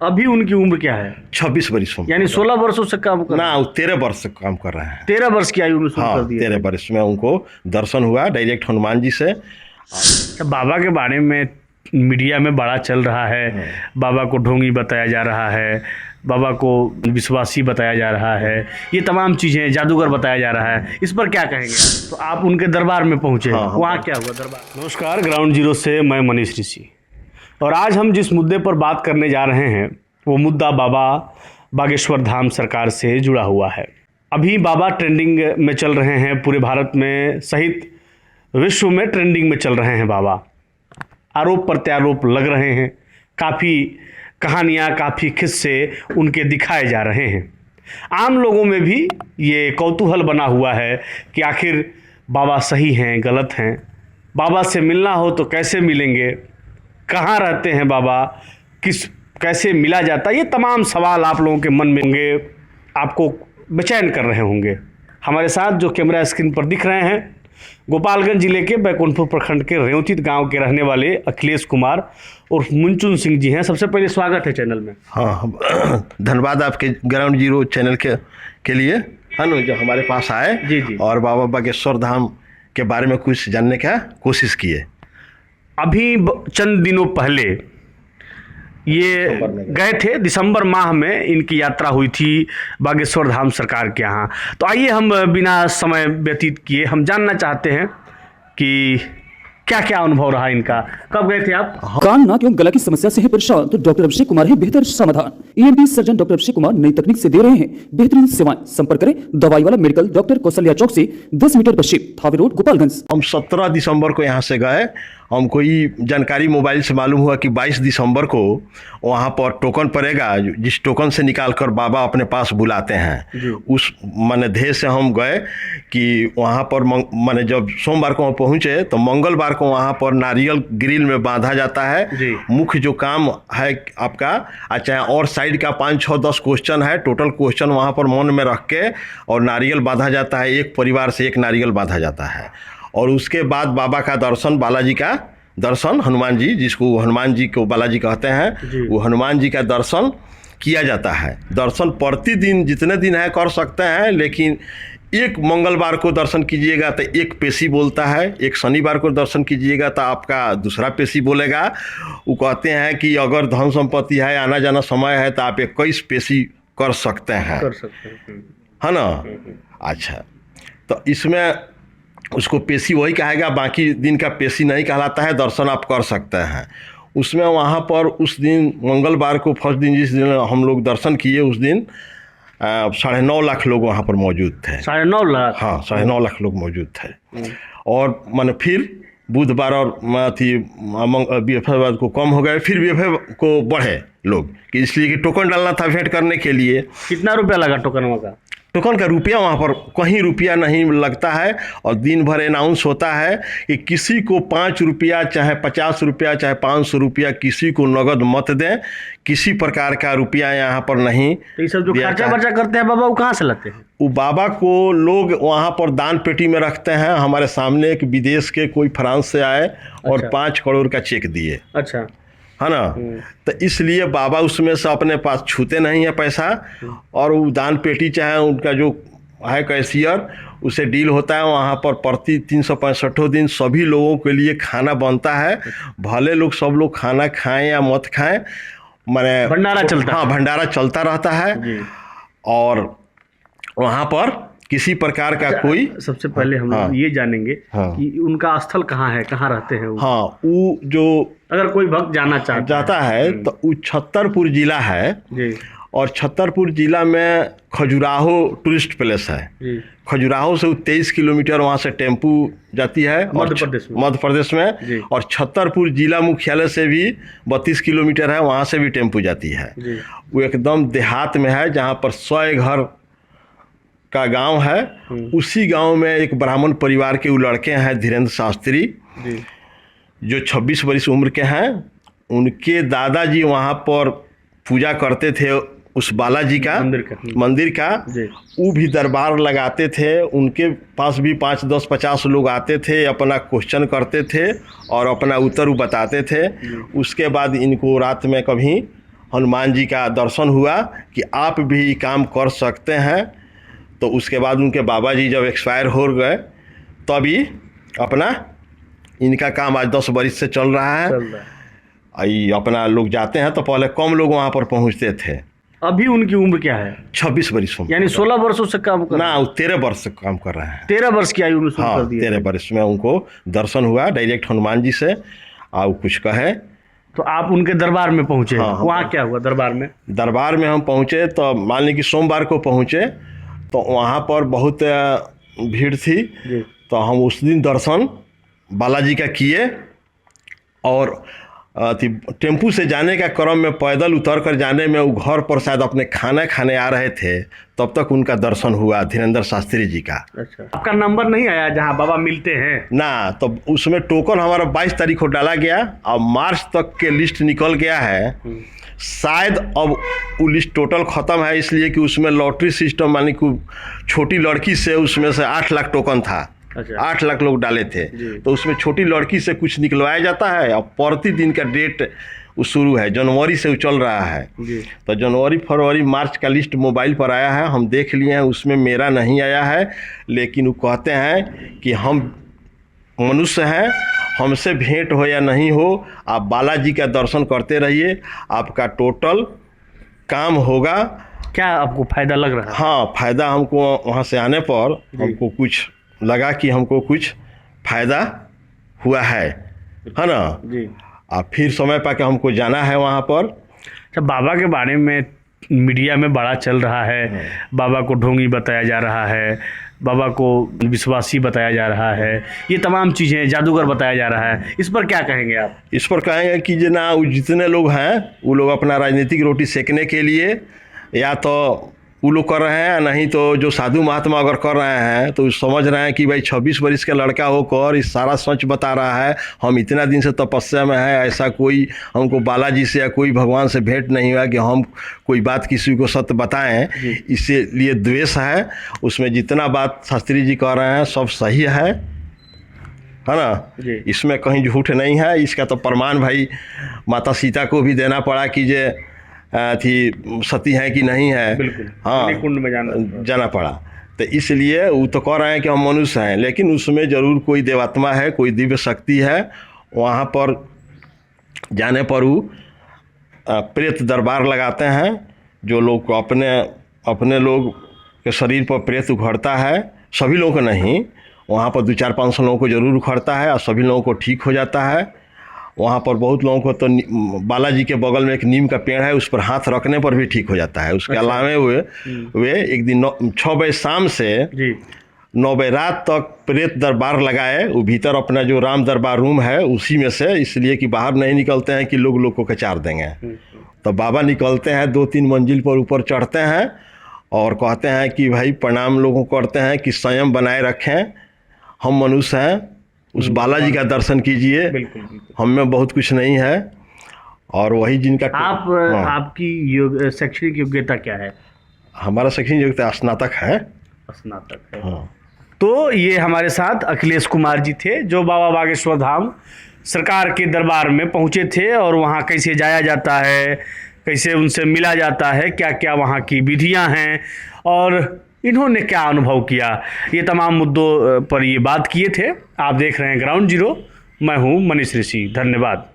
अभी उनकी उम्र क्या है? 26 वर्ष उम्र, यानी 16 वर्षों से काम कर ना, 13 वर्ष से काम कर रहे हैं। 13 वर्ष की आयु में शुरू कर हाँ, दिया। 13 वर्ष में उनको दर्शन हुआ डायरेक्ट हनुमान जी से। बाबा के बारे में मीडिया में बड़ा चल रहा है, बाबा को ढोंगी बताया जा रहा है, बाबा को विश्वासी बताया जा रहा है, ये तमाम चीज़ें, जादूगर बताया जा रहा है, इस पर क्या कहेंगे? तो आप उनके दरबार में पहुंचे, वहाँ क्या हुआ दरबार? नमस्कार, ग्राउंड जीरो से मैं मनीष ऋषि, और आज हम जिस मुद्दे पर बात करने जा रहे हैं वो मुद्दा बाबा बागेश्वर धाम सरकार से जुड़ा हुआ है। अभी बाबा ट्रेंडिंग में चल रहे हैं, पूरे भारत में सहित विश्व में ट्रेंडिंग में चल रहे हैं बाबा। आरोप प्रत्यारोप लग रहे हैं, काफ़ी कहानियाँ, काफ़ी किस्से उनके दिखाए जा रहे हैं। आम लोगों में भी ये कौतूहल बना हुआ है कि आखिर बाबा सही हैं, गलत हैं, बाबा से मिलना हो तो कैसे मिलेंगे, कहाँ रहते हैं बाबा, कैसे मिला जाता है, ये तमाम सवाल आप लोगों के मन में होंगे, आपको बेचैन कर रहे होंगे। हमारे साथ जो कैमरा स्क्रीन पर दिख रहे हैं, गोपालगंज जिले के बैकुंठपुर प्रखंड के रेवतीत गांव के रहने वाले अखिलेश कुमार और मुंचुन सिंह जी हैं। सबसे पहले स्वागत है चैनल में। हाँ, धन्यवाद आपके ग्राउंड जीरो चैनल के लिए, है ना, जो हमारे पास आए जी। और बाबा बागेश्वर धाम के बारे में कुछ जानने का कोशिश किए। अभी चंद दिनों पहले ये गए थे, दिसंबर माह में इनकी यात्रा हुई थी बागेश्वर धाम सरकार के यहाँ। तो आइए हम बिना समय व्यतीत किए हम जानना चाहते हैं कि क्या क्या अनुभव रहा इनका। कब गए थे आप? कान नाक एवं गला की समस्या से है परेशान तो डॉक्टर अभिषेक कुमार है बेहतर समाधान। ENT surgeon doctor Abhishek Kumar नई तकनीक से दे रहे हैं बेहतरीन सेवाएं। संपर्क करें दवाई वाला मेडिकल, डॉक्टर कौशल्या चौक से 10 मीटर पश्चिम, थावे रोड, गोपालगंज। हम 17 दिसंबर को यहाँ से गए। हमको ये जानकारी मोबाइल से मालूम हुआ कि 22 दिसंबर को वहाँ पर टोकन पड़ेगा, जिस टोकन से निकाल कर बाबा अपने पास बुलाते हैं। उस माने ध्येय से हम गए कि वहाँ पर माने जब सोमवार को पहुँचे तो मंगलवार को वहाँ पर नारियल ग्रिल में बांधा जाता है। मुख्य जो काम है आपका, चाहे और साइड का 5, 6, 10 क्वेश्चन है, टोटल क्वेश्चन वहाँ पर मन में रख के और नारियल बांधा जाता है। एक परिवार से एक नारियल बांधा जाता है और उसके बाद बाबा का दर्शन, बालाजी का दर्शन, हनुमान जी, जिसको हनुमान जी को बालाजी कहते हैं, वो हनुमान जी का दर्शन किया जाता है। दर्शन प्रतिदिन जितने दिन है कर सकते हैं, लेकिन एक मंगलवार को दर्शन कीजिएगा तो एक पेशी बोलता है, एक शनिवार को दर्शन कीजिएगा तो आपका दूसरा पेशी बोलेगा। वो कहते हैं कि अगर धन संपत्ति है, आना जाना समय है तो आप 21 पेशी कर सकते हैं, है ना। अच्छा, तो इसमें उसको पेशी वही कहेगा, बाकी दिन का पेशी नहीं कहलाता है, दर्शन आप कर सकते हैं। उसमें वहाँ पर उस दिन मंगलवार को फर्स्ट दिन, जिस दिन हम लोग दर्शन किए, उस दिन 9.5 लाख लोग वहाँ पर मौजूद थे। 9.5 लाख? हाँ, 9.5 लाख लोग मौजूद थे। और माने फिर बुधवार और BFF को कम हो गए, फिर BFF को बढ़े लोग, कि इसलिए कि टोकन डालना था वेट करने के लिए। कितना रुपया लगा टोकन का? टोकन का रुपया वहाँ पर कहीं रुपया नहीं लगता है, और दिन भर अनाउंस होता है कि किसी को 5 रुपया, चाहे 50 रुपया, चाहे 500 रुपया, किसी को नगद मत दें, किसी प्रकार का रुपया यहाँ पर नहीं। तो ये सब जो खर्चा वर्चा करते हैं बाबा, वो कहाँ से लाते हैं? वो बाबा को लोग वहाँ पर दान पेटी में रखते हैं। हमारे सामने एक विदेश के कोई फ्रांस से आए और 5 करोड़ का चेक दिए। अच्छा, है ना। तो इसलिए बाबा उसमें से अपने पास छूते नहीं है पैसा, और वो दान पेटी चाहे उनका जो है कैशियर, उसे डील होता है। वहाँ पर प्रति 365 दिन सभी लोगों के लिए खाना बनता है, भले लोग सब लोग खाना खाएं या मत खाएं, माने भंडारा चलता है। हाँ, भंडारा चलता रहता है। और वहाँ पर किसी प्रकार का कोई, सबसे पहले हम ये जानेंगे कि उनका स्थल कहाँ है, कहाँ रहते हैं वो? हाँ, वो जो अगर कोई भक्त जाना जाता है तो वो छतरपुर जिला है जी। और छतरपुर जिला में खजुराहो टूरिस्ट प्लेस है। खजुराहो से 23 किलोमीटर वहाँ से टेम्पू जाती है मध्य प्रदेश में। और छतरपुर जिला मुख्यालय से भी 32 किलोमीटर है, वहाँ से भी टेम्पू जाती है। वो एकदम देहात में है, जहाँ पर 100 घर का गांव है। उसी गांव में एक ब्राह्मण परिवार के वो लड़के हैं, धीरेन्द्र शास्त्री, जो 26 वर्ष उम्र के हैं। उनके दादाजी वहाँ पर पूजा करते थे उस बालाजी का मंदिर का। वो भी दरबार लगाते थे, उनके पास भी 5, 10, 50 लोग आते थे, अपना क्वेश्चन करते थे और अपना उत्तर बताते थे। उसके बाद इनको रात में कभी हनुमान जी का दर्शन हुआ कि आप भी काम कर सकते हैं। तो उसके बाद उनके बाबा जी जब एक्सपायर हो गए तभी अपना इनका काम आज 10 बरस से चल रहा है। ये अपना लोग जाते हैं तो पहले कम लोग वहाँ पर पहुँचते थे। अभी उनकी उम्र क्या है? 26 वर्ष में, यानी 16 वर्षों से काम कर ना, वो 13 वर्ष से काम कर रहे हैं। 13 वर्ष की आयु में शुरू हाँ, कर दिया। 13 वर्ष में उनको दर्शन हुआ डायरेक्ट हनुमान जी से। और कुछ कहे तो आप उनके दरबार में पहुंचे। हाँ, वहाँ क्या हुआ दरबार में? दरबार में हम पहुँचे तो मान ली कि सोमवार को पहुँचे तो वहाँ पर बहुत भीड़ थी। तो हम उस दिन दर्शन बालाजी का किए और टेम्पू से जाने का क्रम में पैदल उतर कर जाने में वो घर पर शायद अपने खाना खाने आ रहे थे, तब तक उनका दर्शन हुआ धीरेन्द्र शास्त्री जी का। अच्छा, आपका नंबर नहीं आया जहाँ बाबा मिलते हैं? ना, तो उसमें टोकन हमारा 22 तारीख को डाला गया और मार्च तक के लिस्ट निकल गया है। शायद अब वो लिस्ट टोटल ख़त्म है, इसलिए कि उसमें लॉटरी सिस्टम मानी कि छोटी लड़की से उसमें से 8 लाख टोकन था। अच्छा। 8 लाख लोग डाले थे, तो उसमें छोटी लड़की से कुछ निकलवाया जाता है। और प्रतिदिन का डेट वो शुरू है, जनवरी से वो चल रहा है। तो जनवरी फरवरी मार्च का लिस्ट मोबाइल पर आया है, हम देख लिए हैं। उसमें मेरा नहीं आया है, लेकिन वो कहते हैं कि हम मनुष्य हैं, हमसे भेंट हो या नहीं हो, आप बालाजी का दर्शन करते रहिए, आपका टोटल काम होगा। क्या आपको फायदा लग रहा है? हाँ, फायदा हमको वहाँ से आने पर हमको कुछ लगा कि हमको कुछ फायदा हुआ है ना जी। और फिर समय पा के हमको जाना है वहाँ पर। अच्छा, बाबा के बारे में मीडिया में बड़ा चल रहा है, बाबा को ढोंगी बताया जा रहा है, बाबा को विश्वासी बताया जा रहा है, ये तमाम चीज़ें जादूगर बताया जा रहा है, इस पर क्या कहेंगे आप? इस पर कहेंगे कि जना जितने लोग हैं वो लोग अपना राजनीतिक रोटी सेकने के लिए या तो वो लोग कर रहे हैं, नहीं तो जो साधु महात्मा अगर कर रहे हैं तो समझ रहे हैं कि भाई 26 वर्ष का लड़का होकर इस सारा सच बता रहा है, हम इतना दिन से तपस्या में है, ऐसा कोई हमको बालाजी से या कोई भगवान से भेंट नहीं हुआ कि हम कोई बात किसी को सत्य बताएं। इसीलिए द्वेष है। उसमें जितना बात शास्त्री जी कह रहे हैं सब सही है ना, इसमें कहीं झूठ नहीं है। इसका तो प्रमाण भाई माता सीता को भी देना पड़ा कि जे थी सती है कि नहीं है। बिल्कुल। हाँ, कुंड में जाना पड़ा। तो इसलिए वो तो कह रहे हैं कि हम मनुष्य हैं, लेकिन उसमें ज़रूर कोई देवात्मा है, कोई दिव्य शक्ति है। वहाँ पर जाने पर वो प्रेत दरबार लगाते हैं। जो लोग को अपने लोग के शरीर पर प्रेत उखड़ता है, सभी लोगों को नहीं, वहाँ पर 200-500 लोगों को ज़रूर उखड़ता है और सभी लोगों को ठीक हो जाता है। वहाँ पर बहुत लोगों को तो बालाजी के बगल में एक नीम का पेड़ है, उस पर हाथ रखने पर भी ठीक हो जाता है। उसके अलावे वे एक दिन 6 बजे शाम से 9 बजे रात तक प्रेत दरबार लगाए। वो भीतर अपना जो राम दरबार रूम है उसी में से, इसलिए कि बाहर नहीं निकलते हैं कि लोग को कचार देंगे। तो बाबा निकलते हैं, 2-3 मंजिल पर ऊपर चढ़ते हैं और कहते हैं कि भाई प्रणाम लोगों को करते हैं कि संयम बनाए रखें, हम मनुष्य हैं, उस बालाजी का दर्शन कीजिए, हम में बहुत कुछ नहीं है। और वही जिनका आपकी शैक्षणिक योग्यता क्या है? हमारा शैक्षणिक योग्यता स्नातक है। स्नातक है। हाँ। तो ये हमारे साथ अखिलेश कुमार जी थे, जो बाबा बागेश्वर धाम सरकार के दरबार में पहुँचे थे और वहाँ कैसे जाया जाता है, कैसे उनसे मिला जाता है, क्या क्या वहाँ की विधियाँ हैं और इन्होंने क्या अनुभव किया, ये तमाम मुद्दों पर ये बात किए थे। आप देख रहे हैं ग्राउंड जीरो, मैं हूँ मनीष ऋषि। धन्यवाद।